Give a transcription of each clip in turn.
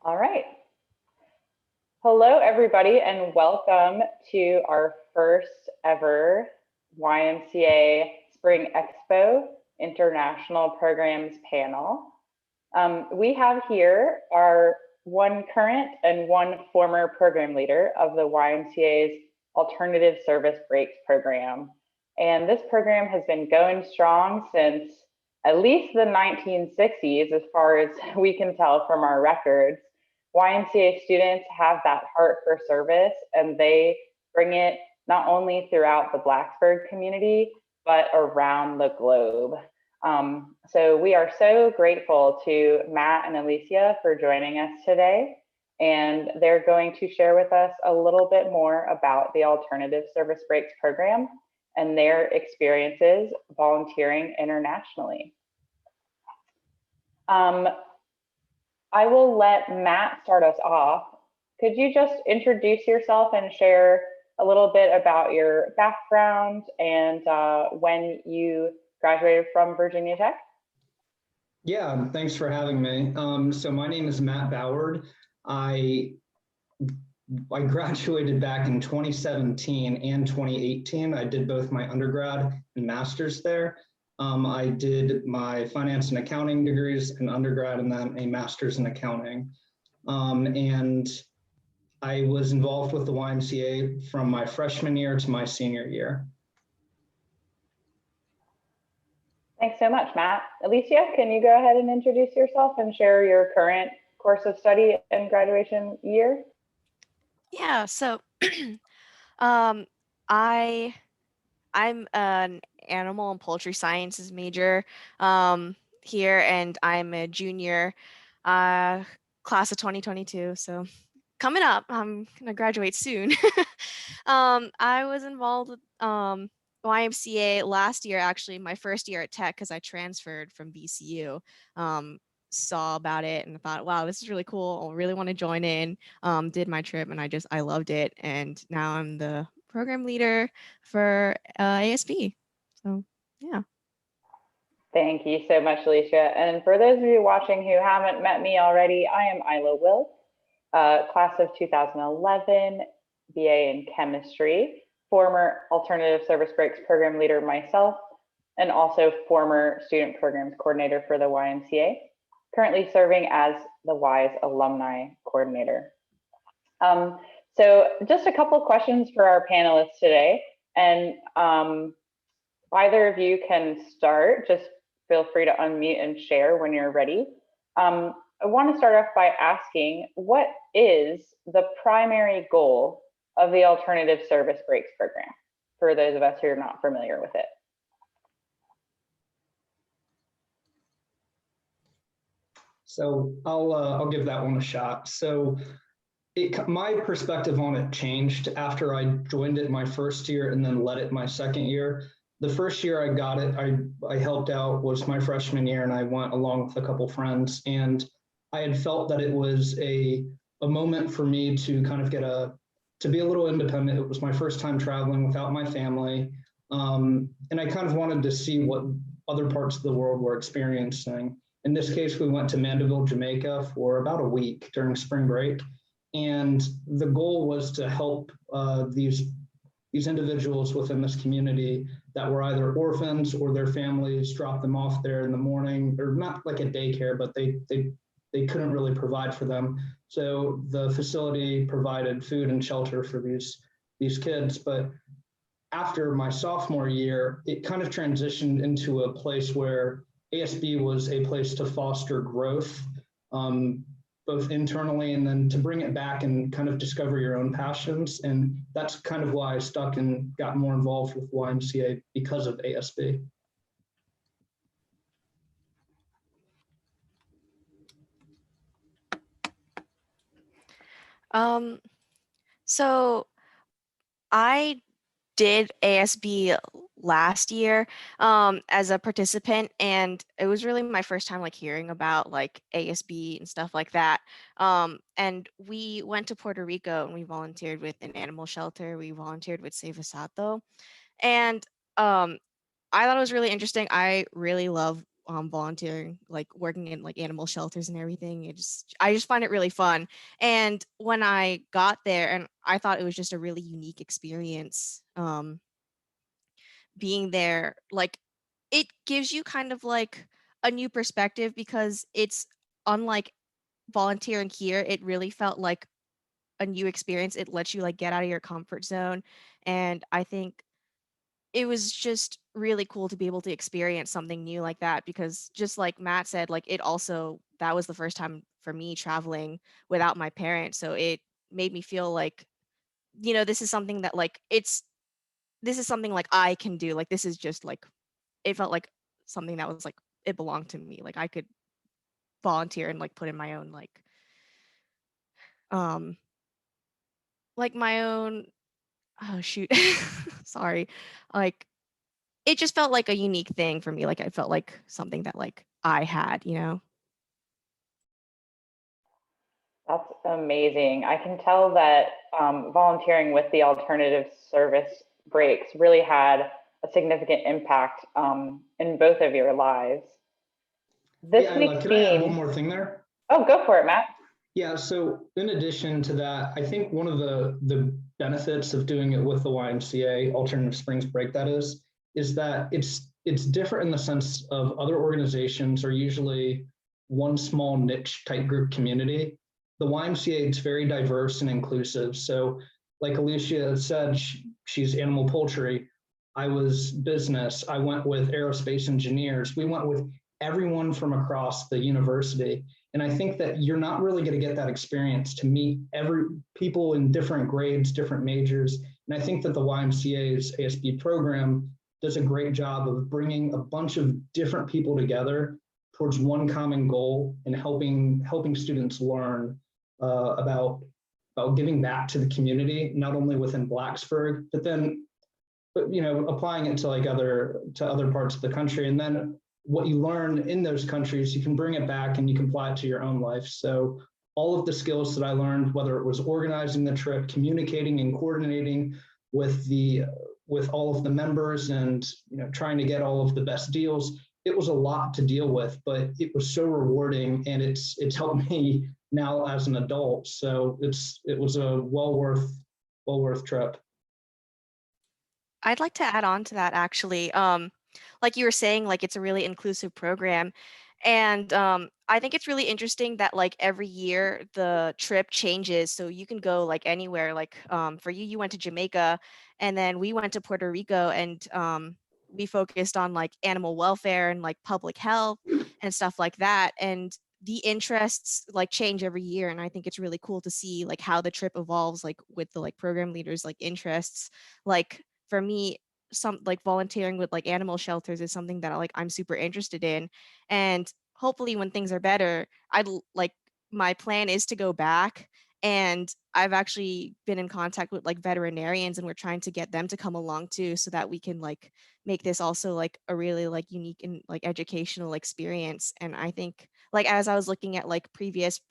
All right. Hello, everybody, and welcome to our first ever YMCA Spring Expo International Programs panel. We have here our one current and one former program leader of the YMCA's Alternative Service Breaks program. And this program has been going strong since at least the 1960s, as far as we can tell from our records. YMCA students have that heart for service, and they bring it not only throughout the Blacksburg community, but around the globe. So we are so grateful to Matt and Alicia for joining us today, and they're going to share with us a little bit more about the Alternative Service Breaks program and their experiences volunteering internationally. I will let Matt start us off. Could you just introduce yourself and share a little bit about your background and when you graduated from Virginia Tech? Yeah, thanks for having me. So my name is Matt Boward. I graduated back in 2017 and 2018. I did both my undergrad and master's there. I did my finance and accounting degrees in undergrad and then a master's in accounting. And I was involved with the YMCA from my freshman year to my senior year. Thanks so much, Matt. Alicia, can you go ahead and introduce yourself and share your current course of study and graduation year? Yeah, so I'm an animal and poultry sciences major here, and I'm a junior, class of 2022. So coming up, I'm gonna graduate soon. I was involved with YMCA last year, actually my first year at Tech, because I transferred from BCU. Saw about it and thought, wow, this is really cool. I really want to join in. Did my trip and I loved it. And now I'm the program leader for ASB. So yeah. Thank you so much, Alicia. And for those of you watching who haven't met me already, I am Isla Wilk, class of 2011, BA in chemistry, former Alternative Service Breaks program leader myself, and also former student programs coordinator for the YMCA, currently serving as the YS Alumni coordinator. So just a couple questions for our panelists today. And either of you can start, just feel free to unmute and share when you're ready. I want to start off by asking, what is the primary goal of the Alternative Service Breaks program, for those of us who are not familiar with it? So I'll give that one a shot. So my perspective on it changed after I joined it my first year and then led it my second year. The first year I got it, I helped out, was my freshman year, and I went along with a couple friends, and I had felt that it was a moment for me to kind of to be a little independent. It was my first time traveling without my family. And I kind of wanted to see what other parts of the world were experiencing. In this case, we went to Mandeville, Jamaica for about a week during spring break. And the goal was to help these individuals within this community that were either orphans or their families dropped them off there in the morning, or not like a daycare, but they couldn't really provide for them. So the facility provided food and shelter for these kids. But after my sophomore year, it kind of transitioned into a place where ASB was a place to foster growth, both internally and then to bring it back and kind of discover your own passions. And that's kind of why I stuck and got more involved with YMCA, because of ASB. So I did ASB last year as a participant, and it was really my first time like hearing about like ASB and stuff like that. And we went to Puerto Rico and we volunteered with an animal shelter. We volunteered with Save Asato, and I thought it was really interesting. I really love volunteering, like working in like animal shelters and everything. I just find it really fun. And when I got there, and I thought it was just a really unique experience, being there, like it gives you kind of like a new perspective because it's unlike volunteering here. It really felt like a new experience. It lets you like get out of your comfort zone. And I think it was just really cool to be able to experience something new like that because just like Matt said, like it also, that was the first time for me traveling without my parents. So it made me feel like, this is something that like this is something like I can do. Like this is just like, it felt like something that was like it belonged to me. Like I could volunteer and like put in my own um my own, oh shoot, sorry, like it just felt like a unique thing for me. Like I felt like something that like I had. That's amazing. I can tell that volunteering with the alternative service breaks really had a significant impact in both of your lives. This Yeah, week's could I add one theme, more thing there? oh, go for it, Matt. Yeah, so in addition to that, I think one of the benefits of doing it with the YMCA Alternative Springs Break, that is that it's different in the sense of other organizations are usually one small niche type group community. The YMCA is very diverse and inclusive. So like Alicia said, she's animal poultry. I was business. I went with aerospace engineers. We went with everyone from across the university. And I think that you're not really going to get that experience to meet every people in different grades, different majors. And I think that the YMCA's ASB program does a great job of bringing a bunch of different people together towards one common goal and helping students learn about giving back to the community, not only within Blacksburg, but then applying it to other parts of the country. And then what you learn in those countries, you can bring it back and you can apply it to your own life. So all of the skills that I learned, whether it was organizing the trip, communicating and coordinating with all of the members and trying to get all of the best deals, it was a lot to deal with, but it was so rewarding and it's helped me now as an adult. So it was a well worth trip. I'd like to add on to that actually. Like you were saying, like it's a really inclusive program. And I think it's really interesting that like every year the trip changes. So you can go like anywhere. Like for you, you went to Jamaica and then we went to Puerto Rico and we focused on like animal welfare and like public health and stuff like that. And the interests like change every year. And I think it's really cool to see like how the trip evolves, like with the like program leaders, like interests. Like for me, some like volunteering with like animal shelters is something that I'm super interested in. And hopefully when things are better, like my plan is to go back. And I've actually been in contact with like veterinarians and we're trying to get them to come along too so that we can like make this also like a really like unique and like educational experience. And I think like as I was looking at like previous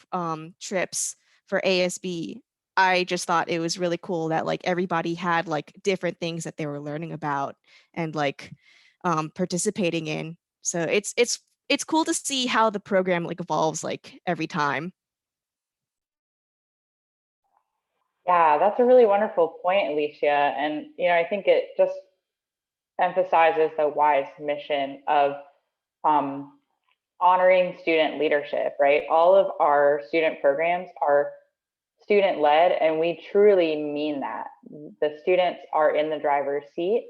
trips for ASB, I just thought it was really cool that like everybody had like different things that they were learning about and like participating in. So it's cool to see how the program like evolves like every time. Yeah, that's a really wonderful point, Alicia. And, I think it just emphasizes the wise mission of um, honoring student leadership, right? All of our student programs are student led, and we truly mean that. The students are in the driver's seat,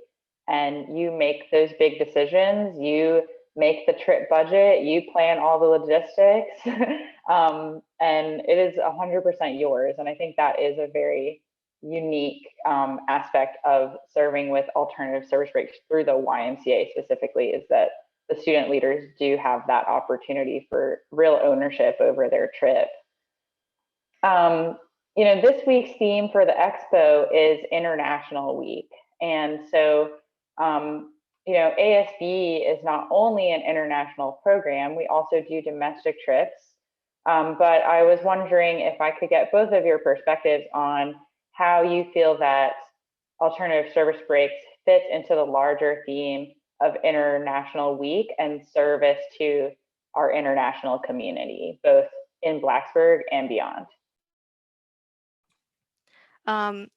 and you make those big decisions. You make the trip budget, you plan all the logistics, and it is 100% yours. And I think that is a very unique aspect of serving with alternative service breaks through the YMCA specifically, is that the student leaders do have that opportunity for real ownership over their trip. This week's theme for the expo is International Week. And so, ASB is not only an international program, we also do domestic trips. But I was wondering if I could get both of your perspectives on how you feel that alternative service breaks fits into the larger theme of International Week and service to our international community, both in Blacksburg and beyond? Um,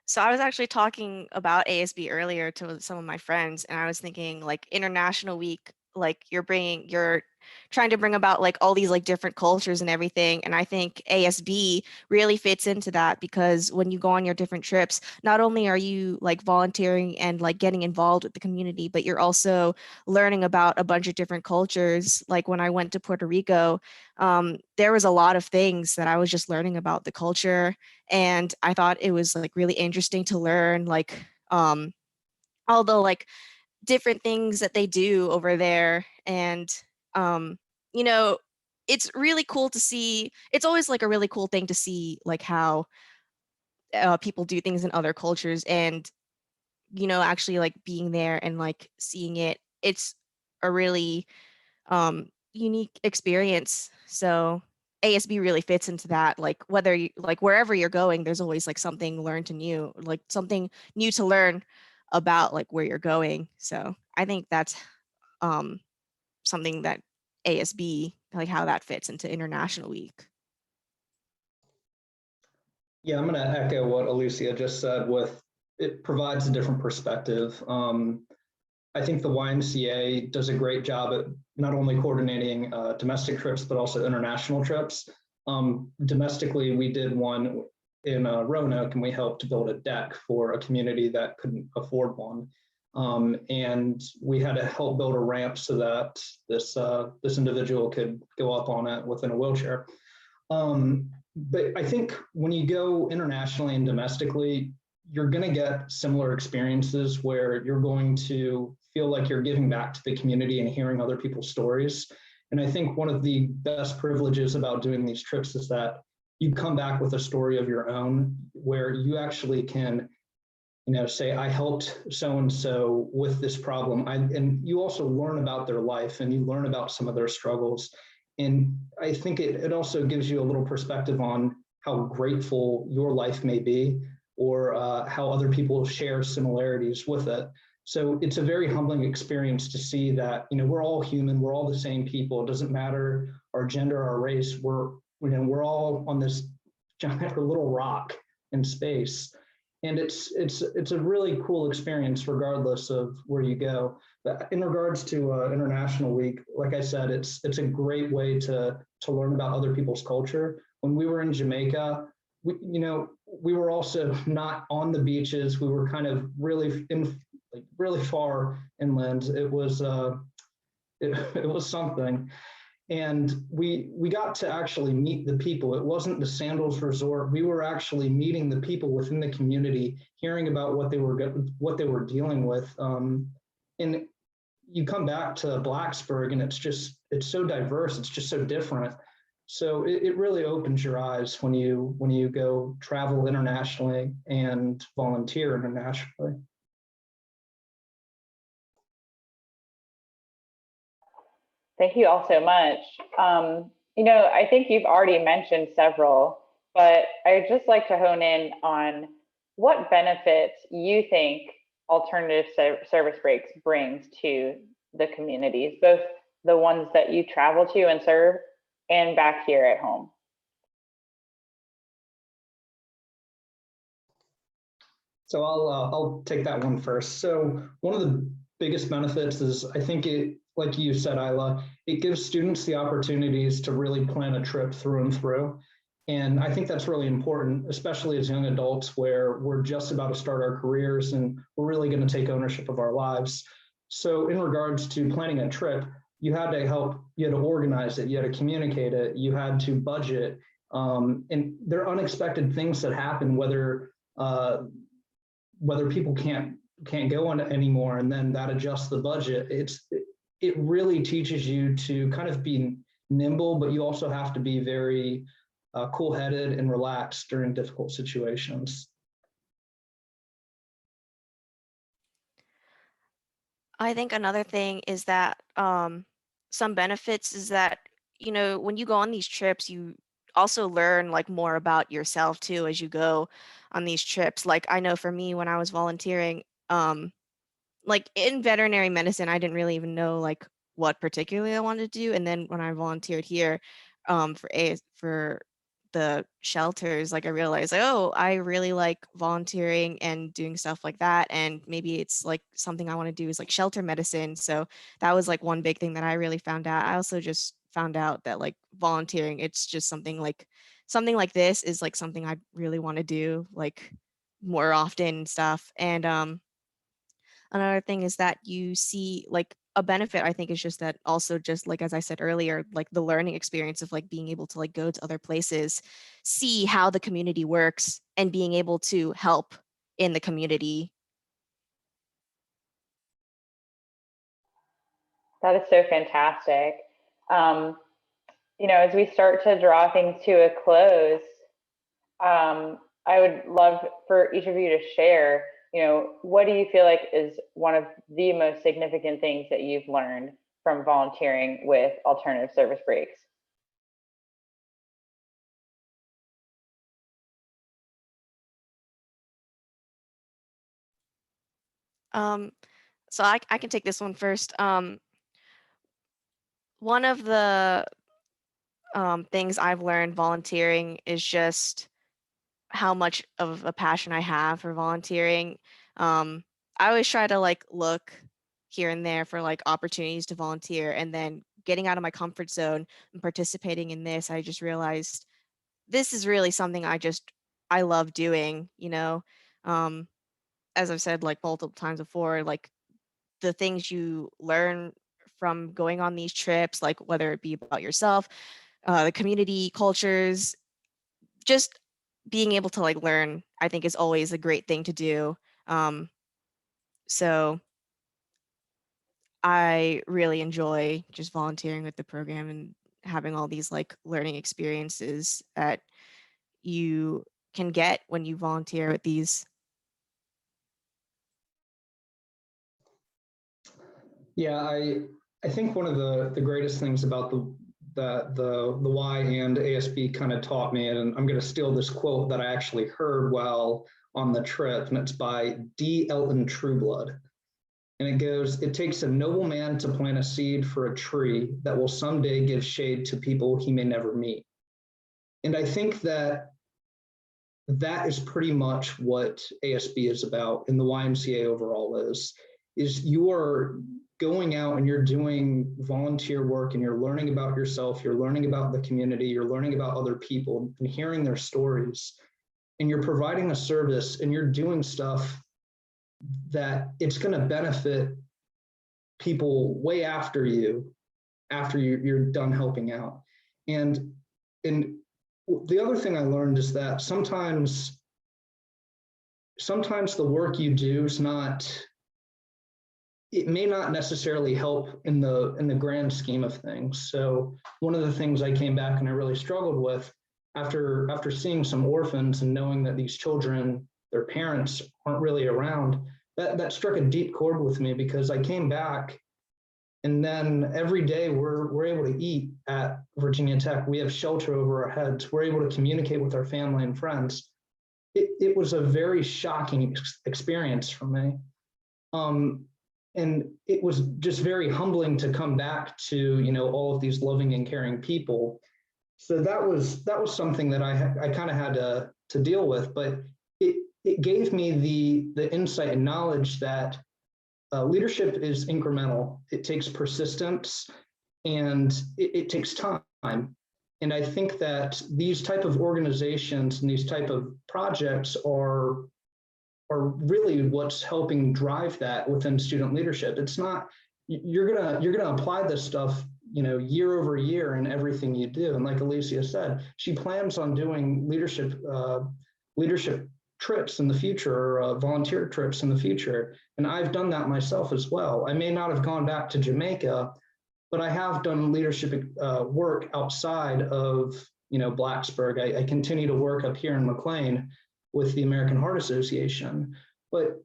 So I was actually talking about ASB earlier to some of my friends, and I was thinking like International Week, like you're trying to bring about like all these like different cultures and everything. And I think ASB really fits into that because when you go on your different trips, not only are you like volunteering and like getting involved with the community, but you're also learning about a bunch of different cultures. Like when I went to Puerto Rico, there was a lot of things that I was just learning about the culture, and I thought it was like really interesting to learn like all the like different things that they do over there. And um you know, it's really cool to see. It's always like a really cool thing to see like how people do things in other cultures, and actually like being there and like seeing it, it's a really unique experience. So ASB really fits into that. Like whether you like wherever you're going, there's always like something learned to new, like something new to learn about like where you're going. So I think that's um something that ASB, like how that fits into International Week. Yeah, I'm going to echo what Alicia just said with it provides a different perspective. I think the YMCA does a great job at not only coordinating domestic trips, but also international trips. Domestically, we did one in Roanoke, and we helped build a deck for a community that couldn't afford one. And we had to help build a ramp so that this individual could go up on it within a wheelchair. But I think when you go internationally and domestically, you're going to get similar experiences where you're going to feel like you're giving back to the community and hearing other people's stories. And I think one of the best privileges about doing these trips is that you come back with a story of your own where you actually can, say, I helped so-and-so with this problem. And you also learn about their life and you learn about some of their struggles. And I think it also gives you a little perspective on how grateful your life may be, or how other people share similarities with it. So it's a very humbling experience to see that, we're all human, we're all the same people. It doesn't matter our gender, our race, we're all on this giant little rock in space. And it's a really cool experience regardless of where you go. But in regards to International Week, like I said, it's a great way to learn about other people's culture. When we were in Jamaica, we were also not on the beaches. We were kind of really far inland. It was it was something. And we got to actually meet the people. It wasn't the Sandals Resort. We were actually meeting the people within the community, hearing about what they were dealing with. And you come back to Blacksburg, and it's so diverse. It's just so different. So it really opens your eyes when you go travel internationally and volunteer internationally. Thank you all so much. I think you've already mentioned several, but I'd just like to hone in on what benefits you think alternative service breaks brings to the communities, both the ones that you travel to and serve and back here at home. So I'll take that one first. So one of the biggest benefits is, I think like you said, Isla, it gives students the opportunities to really plan a trip through and through. And I think that's really important, especially as young adults where we're just about to start our careers and we're really going to take ownership of our lives. So in regards to planning a trip, you had to organize it, you had to communicate it, you had to budget. And there are unexpected things that happen, whether people can't go on anymore, and then that adjusts the budget. It really teaches you to kind of be nimble, but you also have to be very cool-headed and relaxed during difficult situations. I think another thing is that some benefits is that, when you go on these trips, you also learn like more about yourself too as you go on these trips. Like I know for me, when I was volunteering, like in veterinary medicine, I didn't really even know like what particularly I wanted to do. And then when I volunteered here for the shelters, like I realized like, oh, I really like volunteering and doing stuff like that. And maybe it's like something I want to do is like shelter medicine. So that was like one big thing that I really found out. I also just found out that like volunteering, it's just something like this is like something I really want to do like more often and stuff. And another thing is that you see like a benefit, I think, is just that also just like as I said earlier, like the learning experience of like being able to like go to other places, see how the community works and being able to help in the community. That is so fantastic. Um, as we start to draw things to a close, I would love for each of you to share, what do you feel like is one of the most significant things that you've learned from volunteering with alternative service breaks? Um, so I can take this one first. One of the things I've learned volunteering is just how much of a passion I have for volunteering. Um, I always try to like look here and there for like opportunities to volunteer, and then getting out of my comfort zone and participating in this, I just realized this is really something I love doing, you know. Um, as I've said like multiple times before, like the things you learn from going on these trips, like whether it be about yourself, the community, cultures, just being able to like learn, I think is always a great thing to do. Um, so I really enjoy just volunteering with the program and having all these like learning experiences that you can get when you volunteer with these. Yeah, I think one of the greatest things about the Y and ASB kind of taught me, and I'm going to steal this quote that I actually heard while on the trip, and it's by D. Elton Trueblood. And it goes, "It takes a noble man to plant a seed for a tree that will someday give shade to people he may never meet." And I think that that is pretty much what ASB is about, and the YMCA overall is you are going out and you're doing volunteer work and you're learning about yourself, you're learning about the community, you're learning about other people and hearing their stories, and you're providing a service and you're doing stuff that it's going to benefit people way after you're done helping out. And the other thing I learned is that sometimes the work you do is not, it may not necessarily help in the grand scheme of things. So one of the things I came back and I really struggled with after seeing some orphans and knowing that these children, their parents aren't really around, that struck a deep chord with me, because I came back and then every day we're able to eat at Virginia Tech. We have shelter over our heads. We're able to communicate with our family and friends. It was a very shocking experience for me. And it was just very humbling to come back to, all of these loving and caring people. So that was something that I kind of had to deal with, but it gave me the insight and knowledge that leadership is incremental. It takes persistence and it takes time. And I think that these type of organizations and these type of projects are really what's helping drive that within student leadership. It's not, you're gonna apply this stuff, year over year in everything you do. And like Alicia said, she plans on doing leadership trips in the future, or volunteer trips in the future. And I've done that myself as well. I may not have gone back to Jamaica, but I have done leadership work outside of, Blacksburg. I continue to work up here in McLean with the American Heart Association, but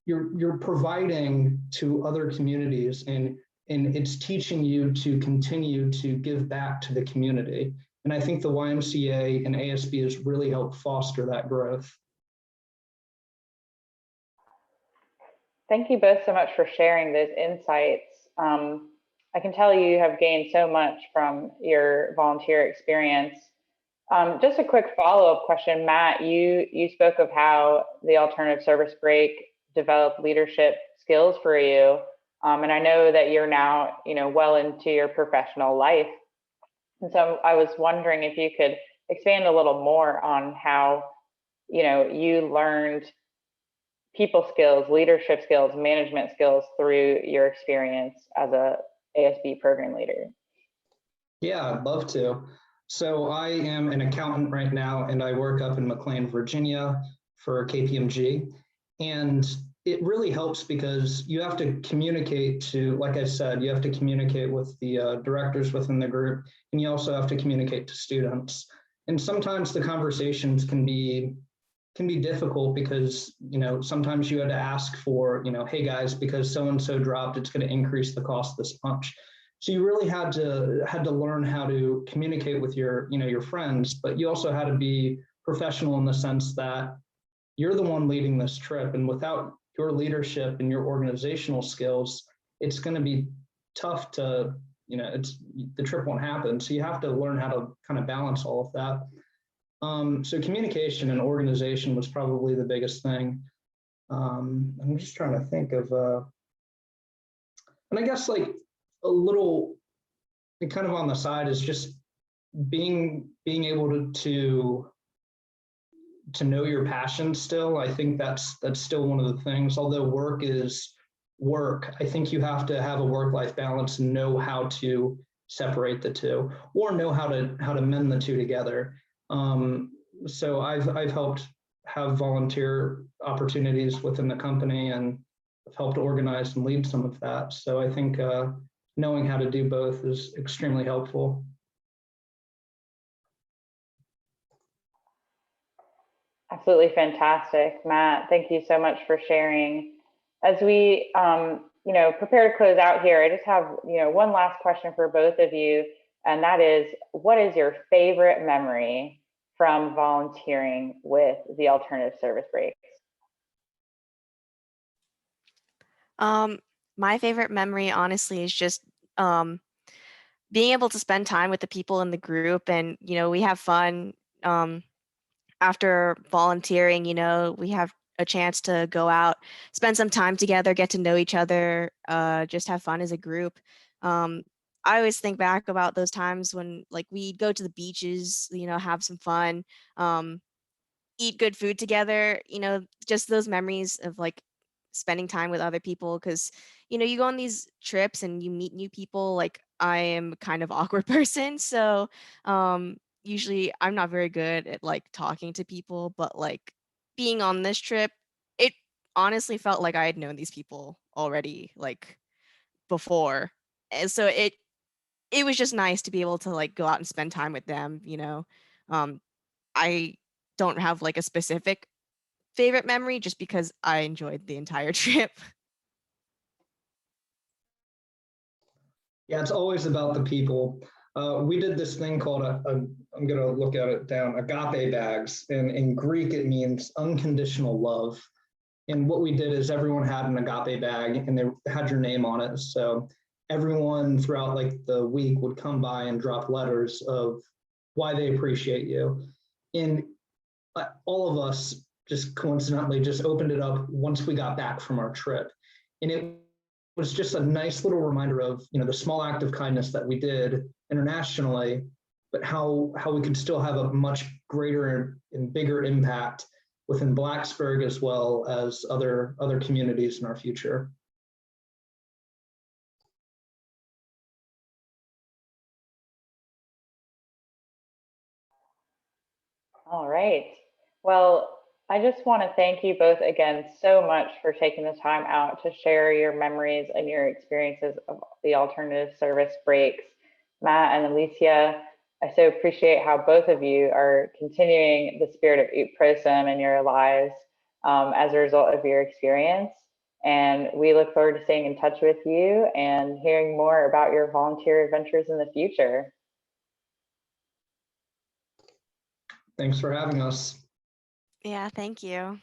you're providing to other communities, and it's teaching you to continue to give back to the community. And I think the YMCA and ASB has really helped foster that growth. Thank you both so much for sharing those insights. I can tell you have gained so much from your volunteer experience. Just a quick follow-up question, Matt, you spoke of how the alternative service break developed leadership skills for you. And I know that you're now, well into your professional life. And so I was wondering if you could expand a little more on how, you learned people skills, leadership skills, management skills through your experience as a ASB program leader. Yeah, I'd love to. So I am an accountant right now, and I work up in McLean, Virginia for KPMG. And it really helps because you have to communicate to, like I said, you have to communicate with the directors within the group, and you also have to communicate to students. And sometimes the conversations can be difficult because, sometimes you had to ask for, hey guys, because so-and-so dropped, it's going to increase the cost this much. So you really had to learn how to communicate with your friends, but you also had to be professional in the sense that you're the one leading this trip, and without your leadership and your organizational skills, it's going to be tough to, the trip won't happen. So you have to learn how to kind of balance all of that. So communication and organization was probably the biggest thing. I'm just trying to think of, and I guess like a little, kind of on the side is just being able to know your passion still. I think that's still one of the things. Although work is work, I think you have to have a work-life balance and know how to separate the two, or know how to mend the two together. So I've helped have volunteer opportunities within the company, and I've helped organize and lead some of that. So I think knowing how to do both is extremely helpful. Absolutely fantastic, Matt. Thank you so much for sharing. As we, prepare to close out here, I just have, one last question for both of you, and that is, what is your favorite memory from volunteering with the alternative service breaks? My favorite memory, honestly, is just being able to spend time with the people in the group, and we have fun. After volunteering, we have a chance to go out, spend some time together, get to know each other, just have fun as a group. I always think back about those times when like we'd go to the beaches, have some fun, eat good food together, just those memories of like spending time with other people. Because you go on these trips and you meet new people. Like I am kind of awkward person, so usually I'm not very good at like talking to people, but like being on this trip, it honestly felt like I had known these people already like before. And so it was just nice to be able to like go out and spend time with them. I don't have like a specific favorite memory just because I enjoyed the entire trip. Yeah, it's always about the people. We did this thing called I'm going to look at it down, agape bags. And in Greek, it means unconditional love. And what we did is everyone had an agape bag and they had your name on it. So everyone throughout like the week would come by and drop letters of why they appreciate you. And all of us just coincidentally just opened it up once we got back from our trip. And it was just a nice little reminder of, the small act of kindness that we did internationally, but how we could still have a much greater and bigger impact within Blacksburg as well as other communities in our future. All right. Well, I just want to thank you both again so much for taking the time out to share your memories and your experiences of the alternative service breaks. Matt and Alicia, I so appreciate how both of you are continuing the spirit of Ut Prosim in your lives as a result of your experience. And we look forward to staying in touch with you and hearing more about your volunteer adventures in the future. Thanks for having us. Yeah, thank you.